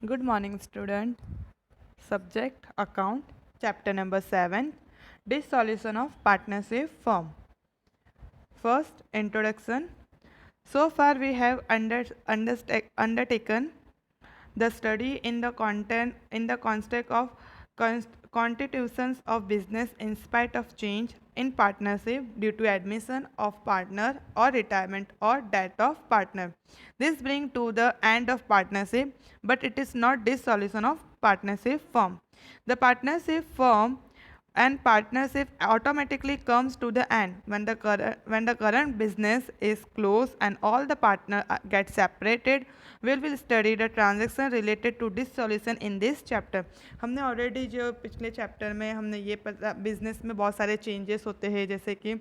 Good morning, student. Subject Account, Chapter number 7, Dissolution of Partnership Firm. First, introduction. So far, we have undertaken the study in the context of constitutions of business in spite of change in partnership due to admission of partner or retirement or death of partner. This brings to the end of partnership, but it is not dissolution of partnership firm. The partnership firm and partnership automatically comes to the end when the current business is closed and all the partner get separated. We will study the transaction related to dissolution in this chapter. हमने already जो पिछले chapter में हमने ये पता business में बहुत सारे चेंजेस होते हैं, जैसे कि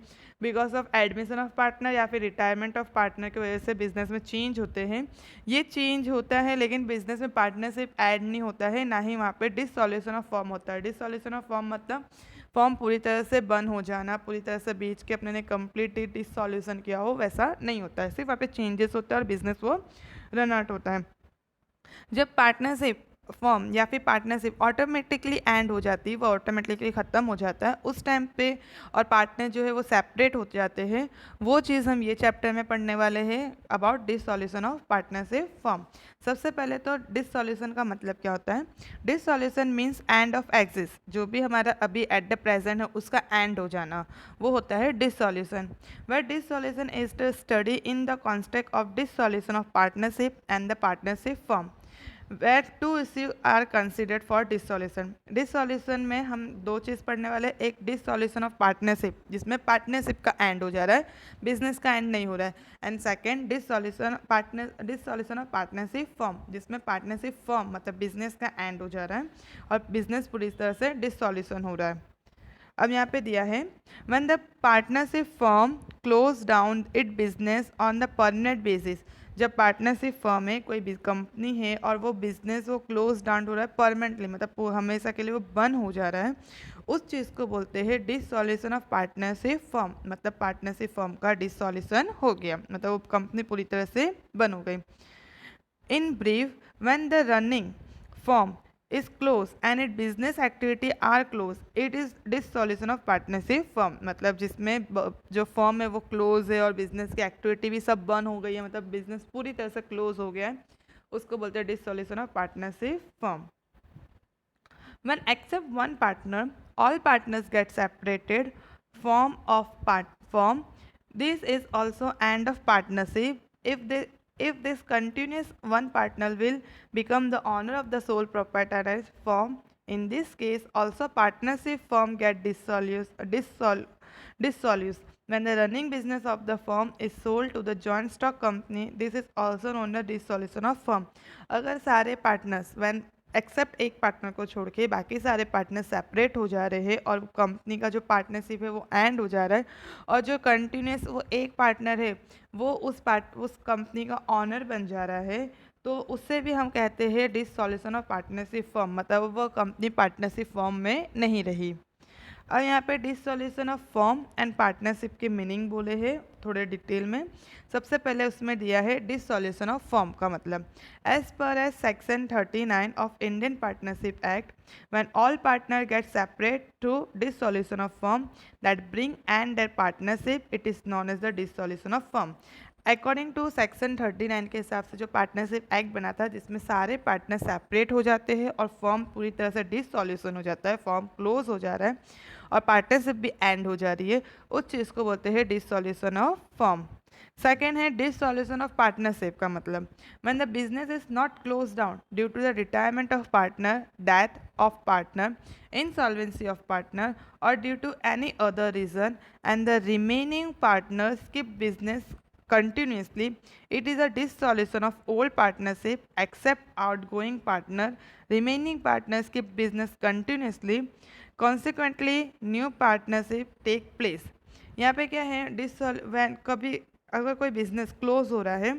because of admission of partner या फिर रिटायरमेंट ऑफ पार्टनर की वजह से बिजनेस में चेंज होते हैं. ये चेंज होता है लेकिन बिजनेस में पार्टनरशिप ऐड नहीं होता है, ना ही वहाँ पे डिसॉल्यूशन ऑफ फॉर्म होता है. डिसॉल्यूशन ऑफ फॉर्म मतलब फॉर्म पूरी तरह से बंद हो जाना, पूरी तरह से बेच के अपने ने कंप्लीट डिसॉल्यूशन किया हो, वैसा नहीं होता है. सिर्फ वहाँ पे चेंजेस होता है और बिजनेस वो रन आउट होता है. जब पार्टनरशिप फॉर्म या फिर पार्टनरशिप ऑटोमेटिकली एंड हो जाती है, वो ऑटोमेटिकली ख़त्म हो जाता है उस टाइम पे, और पार्टनर जो है वो सेपरेट हो जाते हैं, वो चीज़ हम ये चैप्टर में पढ़ने वाले हैं about dissolution of partnership form. सबसे पहले तो डिसॉल्यूशन का मतलब क्या होता है. Dissolution means end of exist. जो भी हमारा अभी एट द प्रेजेंट है उसका एंड हो जाना, वो होता है dissolution. Where dissolution is the study in the context of dissolution of partnership and the partnership form. Where two issue are considered for dissolution. Dissolution में हम दो चीज़ पढ़ने वाले. एक डिसॉल्यूशन ऑफ पार्टनरशिप जिसमें पार्टनरशिप का एंड हो जा रहा है, बिजनेस का एंड नहीं हो रहा है. And second dissolution of partnership form जिसमें पार्टनरशिप फॉर्म मतलब बिजनेस का एंड हो जा रहा है और बिजनेस पूरी तरह से डिसॉल्यूशन हो रहा है. अब यहाँ पे दिया है when the partnership form close down it business on the permanent basis. जब पार्टनरशिप फर्म है, कोई कंपनी है और वो बिजनेस वो क्लोज डाउन हो रहा है परमानेंटली, मतलब हमेशा के लिए वो बंद हो जा रहा है, उस चीज़ को बोलते हैं डिसॉल्यूशन ऑफ पार्टनरशिप फर्म. मतलब पार्टनरशिप फर्म का डिसॉल्यूशन हो गया, मतलब वो कंपनी पूरी तरह से बंद हो गई. In brief, when the running firm is closed and its business activity are closed, it is dissolution of partnership firm. मतलब जिसमें जो फर्म है वो क्लोज है और बिजनेस की एक्टिविटी भी सब बंद हो गई है, मतलब बिजनेस पूरी तरह से क्लोज हो गया है, उसको बोलते हैं dissolution of partnership firm. When except one partner, all partners get separated form of firm. This is also end of partnership. If this continues, one partner will become the owner of the sole proprietorship firm. In this case, also partnership firm get dissolved. When the running business of the firm is sold to the joint stock company, this is also known as dissolution of firm. अगर सारे partners when accept एक partner को छोड़ के बाकी सारे partner separate हो जा रहे हैं और कंपनी का जो पार्टनरशिप है वो एंड हो जा रहा है, और जो कंटिन्यूस वो एक पार्टनर है वो उस कंपनी का ऑनर बन जा रहा है, तो उससे भी हम कहते हैं डिसॉल्यूशन ऑफ पार्टनरशिप फर्म. मतलब वो कंपनी पार्टनरशिप फर्म में नहीं रही. और यहाँ पे dissolution of firm and partnership के मीनिंग बोले हैं थोड़े डिटेल में. सबसे पहले उसमें दिया है डिसॉल्यूशन ऑफ फर्म का मतलब. As per as section 39 of Indian partnership act, when all partner get separate through dissolution of firm that bring end their partnership, it is known as the dissolution of firm. According to section 39 के हिसाब से जो partnership act बना था जिसमें सारे partner separate हो जाते हैं और फर्म पूरी तरह से डिसॉल्यूशन हो जाता है, फर्म क्लोज हो जा रहा है और पार्टनरशिप भी एंड हो जा रही है, उस चीज़ को बोलते हैं डिसॉल्यूशन ऑफ फर्म. सेकेंड है डिसॉल्यूशन ऑफ पार्टनरशिप का मतलब when the business is not close down due to the retirement of partner, death of partner, insolvency of partner or due to any other reason and the remaining partners keep business continuously, it is a dissolution of old partnership except outgoing partner. Remaining partners keep business continuously, consequently new partnership take place. यहाँ पे क्या है when कभी अगर कोई business close हो रहा है,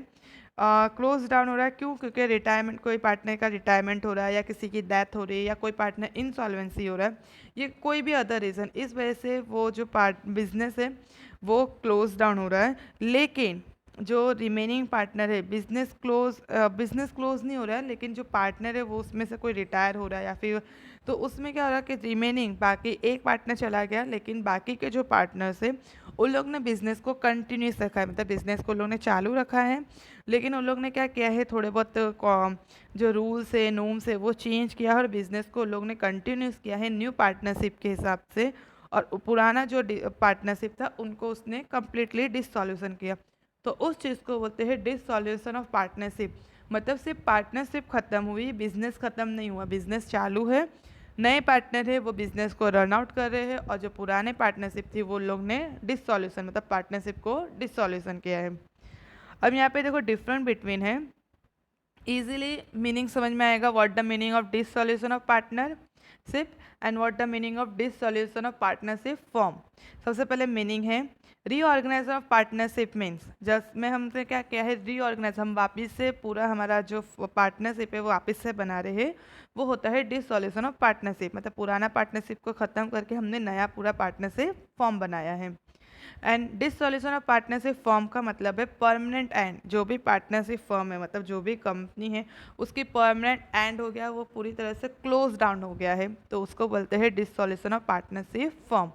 क्लोज डाउन हो रहा है, क्यों? क्योंकि रिटायरमेंट, कोई पार्टनर का रिटायरमेंट हो रहा है या किसी की डेथ हो रही है या कोई पार्टनर इंसॉल्वेंसी हो रहा है, ये कोई भी अदर रीज़न, इस वजह से वो जो बिजनेस है वो क्लोज डाउन हो रहा है. लेकिन जो रिमेनिंग पार्टनर है, बिजनेस क्लोज नहीं हो रहा है, लेकिन जो पार्टनर है वो उसमें से कोई रिटायर हो रहा है या फिर, तो उसमें क्या हो रहा है कि रिमेनिंग बाकी एक पार्टनर चला गया, लेकिन बाकी के जो पार्टनर्स है उन लोग ने बिजनेस को कंटिन्यूस रखा है, मतलब बिजनेस को उन लोग ने चालू रखा है, लेकिन उन लोग ने क्या किया है, थोड़े बहुत जो रूल्स है नॉर्म्स है वो चेंज किया है और बिजनेस को उन लोग ने कंटिन्यूस किया है न्यू पार्टनरशिप के हिसाब से, और पुराना जो पार्टनरशिप था उनको उसने कम्प्लीटली डिसॉल्यूशन किया। तो उस चीज़ को बोलते हैं डिसॉल्यूशन ऑफ पार्टनरशिप। मतलब सिर्फ पार्टनरशिप खत्म हुई, बिजनेस खत्म नहीं हुआ, बिजनेस चालू है, नए पार्टनर है वो बिजनेस को रन आउट कर रहे हैं, और जो पुराने पार्टनरशिप थी वो लोग ने डिसॉल्यूशन मतलब पार्टनरशिप को डिसॉल्यूशन किया है। अब यहाँ पे देखो डिफरेंट बिटवीन है, इजीली मीनिंग समझ में आएगा, what the meaning of dissolution of partnership and what the meaning of dissolution of partnership form. सबसे पहले मीनिंग है, रीऑर्गेनाइजेशन ऑफ पार्टनरशिप मीन्स, जिसमें हमने क्या किया है, रीऑर्गेनाइज, हम वापस से पूरा हमारा जो पार्टनरशिप है वो वापस से बना रहे हैं, वो होता है डिसॉल्यूशन ऑफ पार्टनरशिप, मतलब पुराना पार्टनरशिप को ख़त्म करके हमने नया पूरा पार्टनरशिप फॉर्म बनाया है। And dissolution of partnership firm का मतलब है परमानेंट एंड, जो भी पार्टनरशिप फर्म है मतलब जो भी कंपनी है उसकी परमानेंट एंड हो गया, वो पूरी तरह से क्लोज डाउन हो गया है, तो उसको बोलते हैं डिसॉल्यूशन ऑफ पार्टनरशिप फर्म।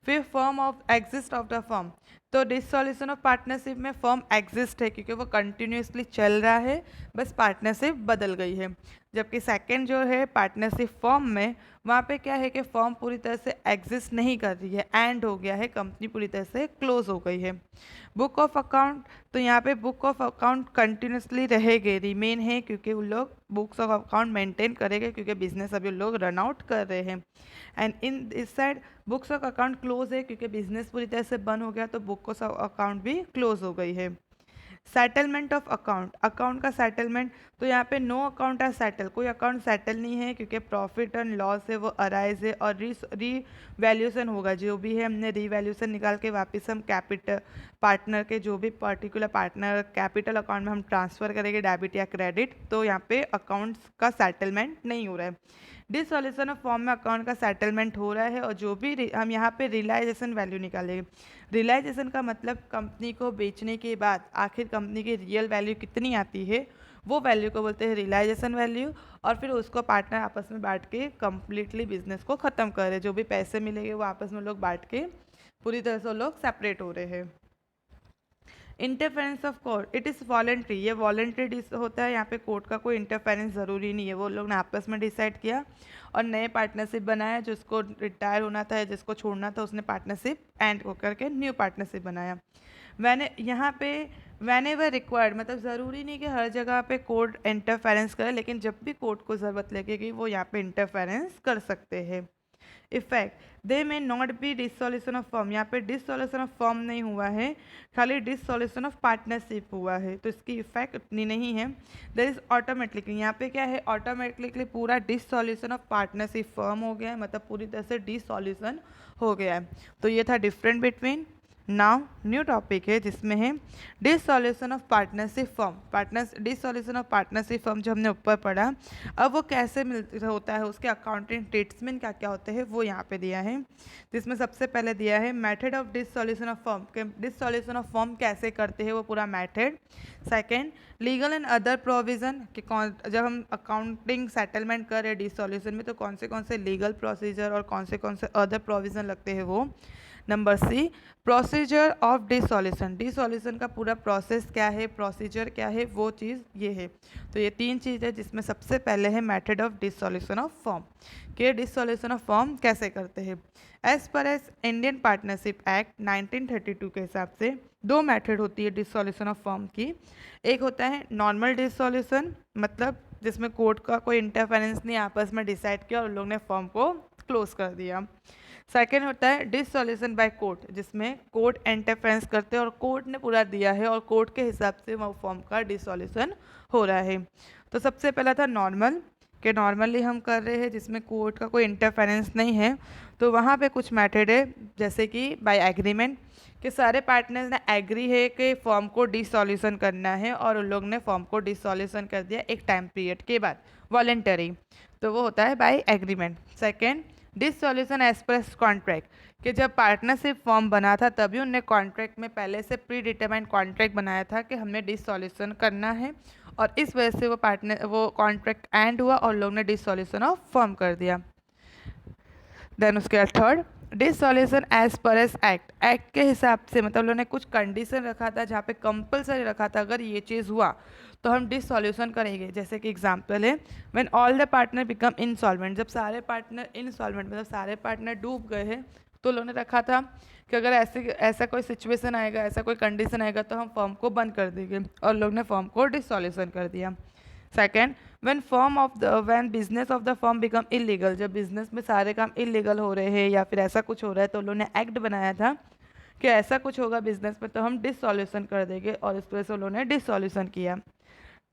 फिर firm of exist of the firm, तो डिसॉल्यूशन ऑफ पार्टनरशिप में फर्म एग्जिस्ट है क्योंकि वो कंटिन्यूसली चल रहा है, बस पार्टनरशिप बदल गई है। जबकि सेकंड जो है पार्टनरशिप फर्म में, वहाँ पे क्या है कि फर्म पूरी तरह से एग्जिस्ट नहीं कर रही है, एंड हो गया है, कंपनी पूरी तरह से क्लोज हो गई है। बुक ऑफ अकाउंट, तो यहाँ पे बुक ऑफ अकाउंट कंटिन्यूसली रहेंगे, रिमेन है, क्योंकि उन लोग बुक्स ऑफ अकाउंट मेंटेन करेंगे क्योंकि बिजनेस अभी उन लोग रन आउट कर रहे हैं। And in this side books of account close है क्योंकि बिजनेस पूरी तरह से बंद हो गया, तो बुक्स ऑफ अकाउंट भी क्लोज हो गई है। सेटलमेंट ऑफ अकाउंट, अकाउंट का सेटलमेंट, तो यहाँ पे नो अकाउंट है सेटल, कोई अकाउंट सेटल नहीं है क्योंकि प्रॉफिट एंड लॉस है वो अराइज है, और रीवैल्यूएशन होगा, जो भी है हमने रीवैल्यूएशन निकाल के वापस हम कैपिटल पार्टनर के जो भी पर्टिकुलर पार्टनर कैपिटल अकाउंट में हम ट्रांसफ़र करेंगे डेबिट या क्रेडिट, तो यहाँ पे अकाउंट्स का सेटलमेंट नहीं हो रहा है। डिसॉल्यूशन ऑफ फॉर्म में अकाउंट का सेटलमेंट हो रहा है, और जो भी हम यहाँ पे रियलाइजेशन वैल्यू निकालेंगे, रियलाइजेशन का मतलब कंपनी को बेचने के बाद आखिर कंपनी की रियल वैल्यू कितनी आती है, वो वैल्यू को बोलते हैं रियलाइजेशन वैल्यू, और फिर उसको पार्टनर आपस में बांट के कम्प्लीटली बिजनेस को ख़त्म कर रहे, जो भी पैसे मिलेंगे वो आपस में लोग बांट के पूरी तरह से लोग सेपरेट हो रहे हैं। Interference of court, it is voluntary, ये वॉलेंट्री होता है, यहाँ पे कोर्ट का कोई इंटरफेरेंस ज़रूरी नहीं है, वो लोग ने आपस में डिसाइड किया और नए पार्टनरशिप बनाया, जिसको रिटायर होना था या जिसको छोड़ना था उसने पार्टनरशिप एंड को करके न्यू पार्टनरशिप बनाया। मैंने यहाँ पे वैन एवर रिक्वायर्ड, मतलब ज़रूरी नहीं कि हर जगह पे कोर्ट इंटरफेरेंस करे, लेकिन जब भी कोर्ट को ज़रूरत लगेगी वो यहाँ पे इंटरफेरेंस कर सकते हैं। इफेक्ट, दे में not be dissolution of firm, यहाँ पे डिसॉल्यूशन ऑफ फर्म नहीं हुआ है, खाली डिसॉल्यूशन ऑफ पार्टनरशिप हुआ है, तो इसकी इफेक्ट उतनी नहीं है। देयर इज ऑटोमेटिकली, यहाँ पे क्या है, ऑटोमेटिकली पूरा डिसॉल्यूशन ऑफ पार्टनरशिप फर्म हो गया है, मतलब पूरी तरह से डिसॉल्यूशन हो गया है। तो ये था different between. Now new topic है जिसमें है dissolution of partnership firm. Dissolution of partnership firm जो हमने ऊपर पढ़ा, अब वो कैसे होता है, उसके अकाउंटिंग ट्रीटमेंट क्या क्या होते हैं वो यहाँ पे दिया है। जिसमें सबसे पहले दिया है method of dissolution of firm, के डिसॉल्यूशन ऑफ फर्म कैसे करते हैं वो पूरा method. Second, legal and other provision, कि कौन जब हम अकाउंटिंग सेटलमेंट कर रहे हैं डिसॉल्यूशन में तो कौन से लीगल प्रोसीजर और कौन से अदर प्रोविज़न लगते हैं वो। Number C, procedure of dissolution, dissolution का पूरा प्रोसेस क्या है, प्रोसीजर क्या है, वो चीज़ ये है। तो ये तीन चीज़ है जिसमें सबसे पहले है method of dissolution of firm, कि डिसॉल्यूशन ऑफ फर्म कैसे करते हैं। As per as Indian partnership act 1932 के हिसाब से दो मेथड होती है डिसॉल्यूशन ऑफ फर्म की। एक होता है नॉर्मल डिसॉल्यूशन, मतलब जिसमें कोर्ट का कोई इंटरफेरेंस नहीं, आपस में डिसाइड किया और लोग ने फर्म को क्लोज कर दिया। सेकेंड होता है डिसॉल्यूशन बाय कोर्ट, जिसमें कोर्ट इंटरफेरेंस करते हैं और कोर्ट ने पूरा दिया है और कोर्ट के हिसाब से वो फॉर्म का डिसॉल्यूशन हो रहा है। तो सबसे पहला था नॉर्मल, कि नॉर्मली हम कर रहे हैं जिसमें कोर्ट का कोई इंटरफेरेंस नहीं है, तो वहाँ पे कुछ मेथड है जैसे कि बाय एग्रीमेंट, कि सारे पार्टनर्स ने एग्री है कि फॉर्म को डिसॉल्यूशन करना है और उन लोग ने फॉर्म को डिसॉल्यूशन कर दिया एक टाइम पीरियड के बाद वॉलेंटरी, तो वो होता है by agreement. Second, dissolution as per contract, कि जब पार्टनरशिप फॉर्म बना था तभी उनने कॉन्ट्रैक्ट में पहले से प्री डिटरमाइंड कॉन्ट्रैक्ट बनाया था कि हमने डिसॉल्यूशन करना है, और इस वजह से वो कॉन्ट्रैक्ट एंड हुआ और लोग ने डिसॉल्यूशन ऑफ फॉर्म कर दिया। देन उसके बाद third, dissolution as per as act, act के हिसाब से, मतलब उन्होंने कुछ कंडीशन रखा था जहाँ पे कंपलसरी रखा था अगर ये चीज़ हुआ तो हम डिसॉल्यूशन करेंगे। जैसे कि एग्जांपल है, when all the partner become insolvent, जब सारे पार्टनर इंसॉल्वेंट मतलब सारे पार्टनर डूब गए हैं, तो उन्होंने रखा था कि अगर ऐसा कोई सिचुएशन आएगा, ऐसा कोई कंडीशन आएगा तो हम फॉर्म को बंद कर देंगे, और लोग ने फॉर्म को डिसॉल्यूशन कर दिया। Second, when business of the firm become illegal, जब बिजनेस में सारे काम इलीगल हो रहे हैं या फिर ऐसा कुछ हो रहा है तो उन्होंने एक्ट बनाया था कि ऐसा कुछ होगा बिजनेस में तो हम डिसॉल्यूशन कर देंगे, और इस वजह से उन्होंने डिसॉल्यूशन किया।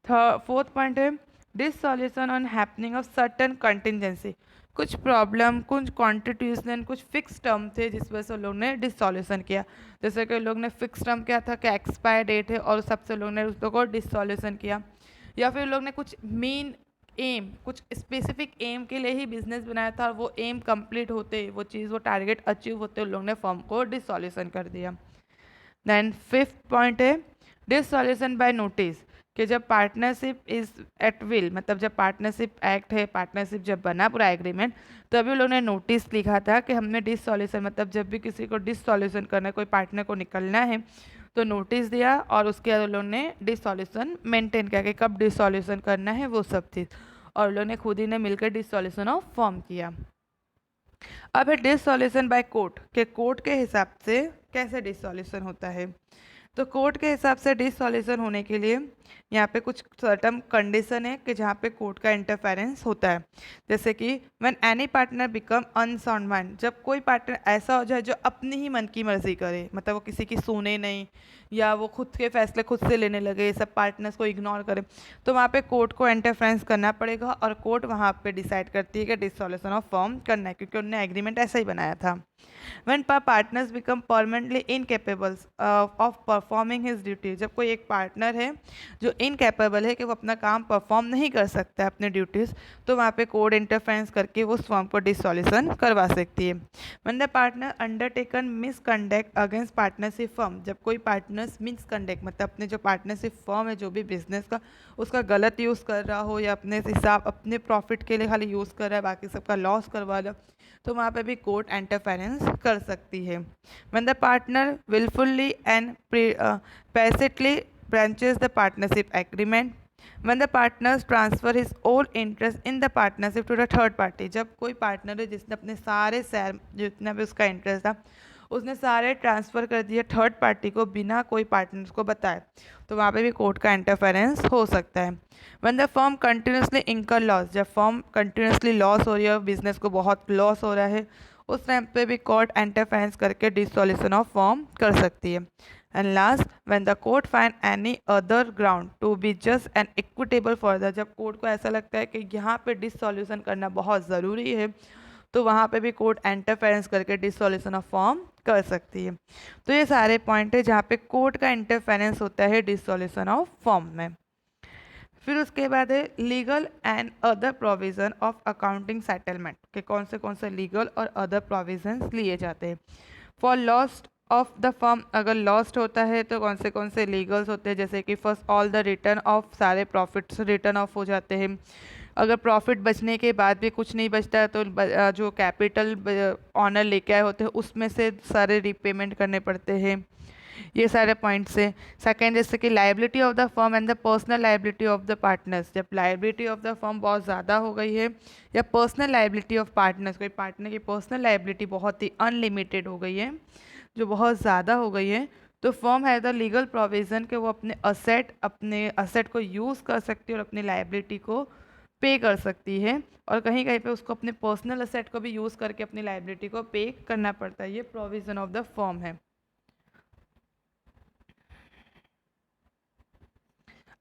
फोर्थ पॉइंट है, dissolution on happening of certain contingency, कुछ प्रॉब्लम, कुछ कॉन्स्टिट्यूशन, कुछ फिक्स टर्म थे जिस वजह से लोग ने डिसॉल्यूशन किया। जैसे कि लोग ने फिक्स टर्म क्या था कि एक्सपायर डेट है और सबसे लोग ने उसको डिसॉल्यूशन किया, या फिर लोग ने कुछ मेन एम, कुछ स्पेसिफिक एम के लिए ही बिजनेस बनाया था और वो एम कंप्लीट होते, वो चीज़, वो टारगेट अचीव होते लोग ने फर्म को डिसॉल्यूशन कर दिया। देन फिफ्थ पॉइंट है, डिसॉल्यूशन बाय नोटिस, कि जब पार्टनरशिप इज एट विल, मतलब जब पार्टनरशिप एक्ट है, पार्टनरशिप जब बना पूरा एग्रीमेंट, तभी उन लोगों ने नोटिस लिखा था कि हमने डिसॉल्यूशन, मतलब जब भी किसी को डिसॉल्यूशन करना है, कोई पार्टनर को निकलना है तो नोटिस दिया, और उसके बाद उन लोगों ने डिसॉल्यूशन मेंटेन किया कि कब डिसॉल्यूशन करना है वो सब चीज़, और उन लोगों ने खुद ही ने मिलकर डिसॉल्यूशन ऑफ फॉर्म किया। अब है डिसॉल्यूशन बाय कोर्ट, के कोर्ट के हिसाब से कैसे डिसॉल्यूशन होता है। तो कोर्ट के हिसाब से डिसॉल्यूशन होने के लिए यहाँ पे कुछ सर्टन कंडीशन है कि जहाँ पे कोर्ट का इंटरफेरेंस होता है। जैसे कि when any partner become unsound mind, जब कोई पार्टनर ऐसा हो जाए जो अपनी ही मन की मर्जी करे, मतलब वो किसी की सुने नहीं या वो खुद के फैसले खुद से लेने लगे, सब पार्टनर्स को इग्नोर करे, तो वहाँ पे कोर्ट को इंटरफेरेंस करना पड़ेगा, और कोर्ट वहाँ पे डिसाइड करती है कि डिसॉल्यूशन ऑफ फॉर्म करना है, क्योंकि उन्होंने एग्रीमेंट ऐसा ही बनाया था। When partners become permanently incapable of performing his duty, जब कोई एक पार्टनर है जो इनकेपेबल है कि वो अपना काम परफॉर्म नहीं कर सकता है अपने ड्यूटीज़, तो वहाँ पे कोर्ट इंटरफेरेंस करके वो उस फॉर्म को डिसॉल्यूशन करवा सकती है। When the partner undertaken misconduct against partnership firm, जब कोई पार्टनर्स मिसकंडक्ट, मतलब अपने जो पार्टनरशिप फर्म है जो भी बिजनेस का, उसका गलत यूज़ कर रहा हो या अपने हिसाब अपने प्रॉफिट के लिए खाली यूज़ कर रहा है, बाकी सबका लॉस करवा रहा, तो वहाँ पे भी कोर्ट इंटरफेरेंस कर सकती है। When the partner willfully and tacitly breaches the partnership agreement, when the partners transfer his own interest in the partnership to the third party, जब कोई पार्टनर है जिसने अपने सारे शेयर, जितना भी उसका इंटरेस्ट था, उसने सारे ट्रांसफ़र कर दिए थर्ड पार्टी को बिना कोई पार्टनर्स को बताए, तो वहाँ पे भी कोर्ट का इंटरफेरेंस हो सकता है। व्हेन द फर्म कंटिन्यूसली इंकर लॉस, जब फर्म कंटिन्यूसली लॉस हो रही है, बिजनेस को बहुत लॉस हो रहा है, उस टाइम पे भी कोर्ट इंटरफेरेंस करके डिसॉल्यूशन ऑफ फर्म कर सकती है। And last, when the court find any other ground to be just and equitable for the, जब कोर्ट को ऐसा लगता है कि यहाँ पे डिसॉल्यूशन करना बहुत ज़रूरी है, तो वहाँ पे भी कोर्ट इंटरफेरेंस करके डिसॉल्यूशन ऑफ फॉर्म कर सकती है। तो ये सारे पॉइंट है जहाँ पे कोर्ट का इंटरफेरेंस होता है डिसॉल्यूशन ऑफ फॉर्म में। फिर उसके बाद है legal and other provision of accounting settlement, के कौन से लीगल और अदर प्रोविजंस लिए जाते हैं। For lost of the firm, अगर लॉस्ट होता है तो कौन से लीगल्स होते हैं, जैसे कि first all the return of, सारे प्रॉफिट्स रिटर्न ऑफ हो जाते हैं। अगर प्रॉफिट बचने के बाद भी कुछ नहीं बचता है तो जो कैपिटल ऑनर लेके आए होते हैं उसमें से सारे रीपेमेंट करने पड़ते हैं। ये सारे पॉइंट्स हैं। सेकेंड, जैसे कि liability of the firm and the personal liability of the partners, जब लाइबिलिटी ऑफ द फर्म बहुत ज़्यादा हो गई है या पर्सनल लाइबिलिटी ऑफ पार्टनर्स, कोई पार्टनर की पर्सनल लाइबिलिटी बहुत ही अनलिमिटेड हो गई है, जो बहुत ज़्यादा हो गई है, तो फर्म है द लीगल प्रोविज़न कि वो अपने असेट को यूज़ कर सकती है और अपनी लाइबिलिटी को पे कर सकती है, और कहीं कहीं पे उसको अपने पर्सनल असेट को भी यूज़ करके अपनी लाइबिलिटी को पे करना पड़ता है। ये प्रोविज़न ऑफ द फर्म है।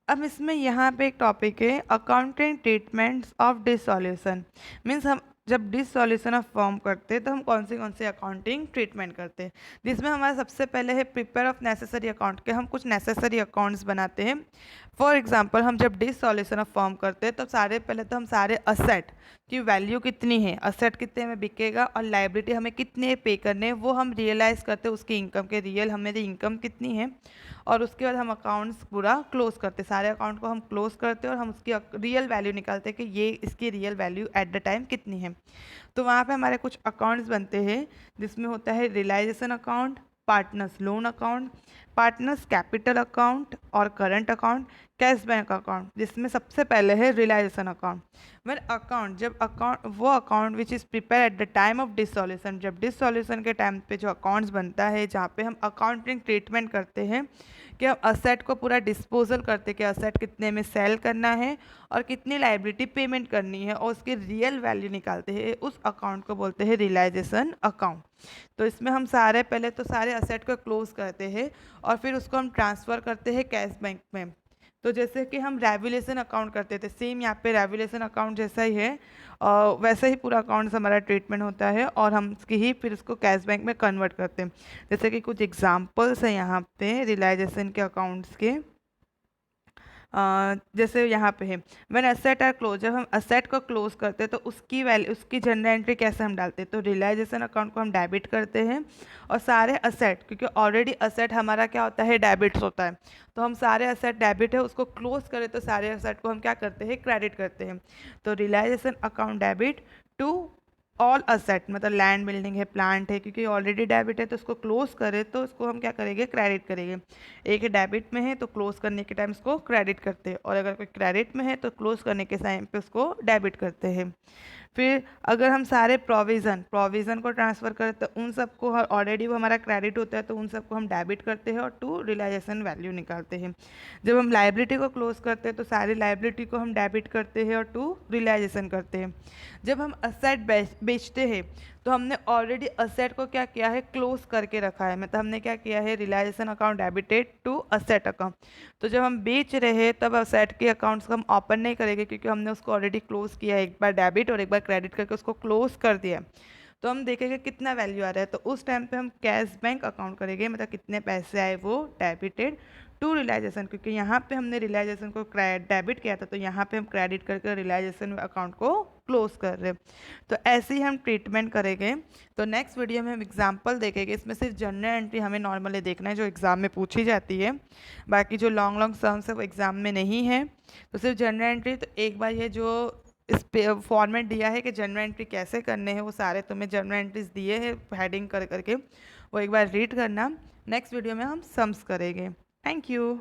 अब इसमें यहाँ पे एक टॉपिक है accounting treatments of dissolution, means हम जब डिसॉल्यूशन ऑफ फॉर्म करते हैं तो हम कौन सी अकाउंटिंग ट्रीटमेंट करते हैं, जिसमें हमारा सबसे पहले है प्रिपेयर ऑफ नेसेसरी अकाउंट के हम कुछ नेसेसरी अकाउंट्स बनाते हैं। फॉर एग्जांपल हम जब डिसॉल्यूशन ऑफ फॉर्म करते हैं तो पहले तो हम सारे असेट की वैल्यू कितनी है, असेट कितने में बिकेगा और लाइबिलिटी हमें कितने पे करने हैं वो हम रियलाइज़ करते हैं, उसकी इनकम के रियल हमारी इनकम कितनी है। और उसके बाद हम अकाउंट्स पूरा क्लोज करते, सारे अकाउंट को हम क्लोज करते हैं और हम उसकी रियल वैल्यू निकालते हैं कि ये इसकी real value eight the time कितनी है। तो वहाँ पे हमारे कुछ अकाउंट्स बनते हैं जिसमें होता है realisation account, partners loan account, partners capital account और current account, cash bank account, जिसमें सबसे पहले है रियलाइजेशन अकाउंट। वेन अकाउंट जब अकाउंट वो account which is prepare at the time of dissolution, जब डिसॉल्यूशन के टाइम पे जो अकाउंट्स बनता है जहाँ पे हम अकाउंटिंग ट्रीटमेंट करते हैं कि हम असेट को पूरा डिस्पोजल करते हैं कि असेट कितने में सेल करना है और कितनी लाइबिलिटी पेमेंट करनी है और उसकी रियल वैल्यू निकालते हैं, उस अकाउंट को बोलते हैं रियलाइजेशन अकाउंट। तो इसमें हम पहले तो सारे असेट को क्लोज करते हैं और फिर उसको हम ट्रांसफ़र करते हैं कैश बैंक में। तो जैसे कि हम रेवुलेशन अकाउंट करते थे, सेम यहाँ पे रेवुलेशन अकाउंट जैसा ही है, वैसे ही पूरा अकाउंट हमारा ट्रीटमेंट होता है और हम उसकी ही फिर उसको कैश बैंक में कन्वर्ट करते हैं। जैसे कि कुछ एग्जांपल्स हैं यहाँ पे रियलाइजेशन के अकाउंट्स के। जैसे यहाँ पे है व्हेन असेट आर क्लोज, जब हम असेट को क्लोज करते हैं तो उसकी वैल्यू उसकी जनरल एंट्री कैसे हम डालते हैं, तो रियलाइजेशन अकाउंट को हम डेबिट करते हैं और सारे असेट, क्योंकि ऑलरेडी असेट हमारा क्या होता है डेबिट्स होता है, तो हम सारे असेट डेबिट है उसको क्लोज करें तो सारे असेट को हम क्या करते हैं क्रेडिट करते हैं। तो realisation account debit to all asset, मतलब लैंड बिल्डिंग है प्लांट है, क्योंकि ऑलरेडी डेबिट है तो उसको क्लोज करें तो उसको हम क्या करेंगे क्रेडिट करेंगे। एक डेबिट में है तो क्लोज करने के टाइम उसको क्रेडिट करते हैं और अगर कोई क्रेडिट में है तो क्लोज करने के टाइम पे उसको डेबिट करते हैं। फिर अगर हम सारे प्रोविज़न को ट्रांसफ़र करें तो उन सबको ऑलरेडी वो हमारा क्रेडिट होता है तो उन सबको हम डेबिट करते हैं और टू रियलाइजेशन वैल्यू निकालते हैं। जब हम लाइबिलिटी को क्लोज करते हैं तो सारी लाइबिलिटी को हम डेबिट करते हैं और टू रियलाइजेशन करते हैं। जब हम असेट बेचते हैं तो हमने ऑलरेडी असेट को क्या किया है क्लोज करके रखा है, मतलब हमने क्या किया है realisation account debited to asset account. तो जब हम बेच रहे हैं तब असेट के अकाउंट्स को हम ओपन नहीं करेंगे क्योंकि हमने उसको ऑलरेडी क्लोज किया है, एक बार डेबिट और एक बार क्रेडिट करके उसको क्लोज कर दिया है। तो हम देखेंगे कितना वैल्यू आ रहा है, तो उस टाइम पे हम कैश बैंक अकाउंट करेंगे, मतलब कितने पैसे आए वो डेबिटेड टू रियलाइजेशन, क्योंकि यहाँ पे हमने रियलाइजेशन को डेबिट किया था तो यहाँ पे हम क्रेडिट करके रियलाइजेशन अकाउंट को क्लोज कर रहे हैं। तो ऐसे ही हम ट्रीटमेंट करेंगे। तो नेक्स्ट वीडियो में हम एग्जांपल देखेंगे, इसमें सिर्फ जनरल एंट्री हमें नॉर्मली देखना है जो एग्ज़ाम में पूछी जाती है, बाकी जो लॉन्ग लॉन्ग सम्स है वो एग्ज़ाम में नहीं है। तो सिर्फ जनरल एंट्री, तो एक बार ये जो इस पे फॉर्मेट दिया है कि जनरल एंट्री कैसे करने हैं वो सारे तुम्हें जनरल एंट्रीज दिए हैं हेडिंग कर करके, वो एक बार रीड करना। नेक्स्ट वीडियो में हम सम्स करेंगे। Thank you.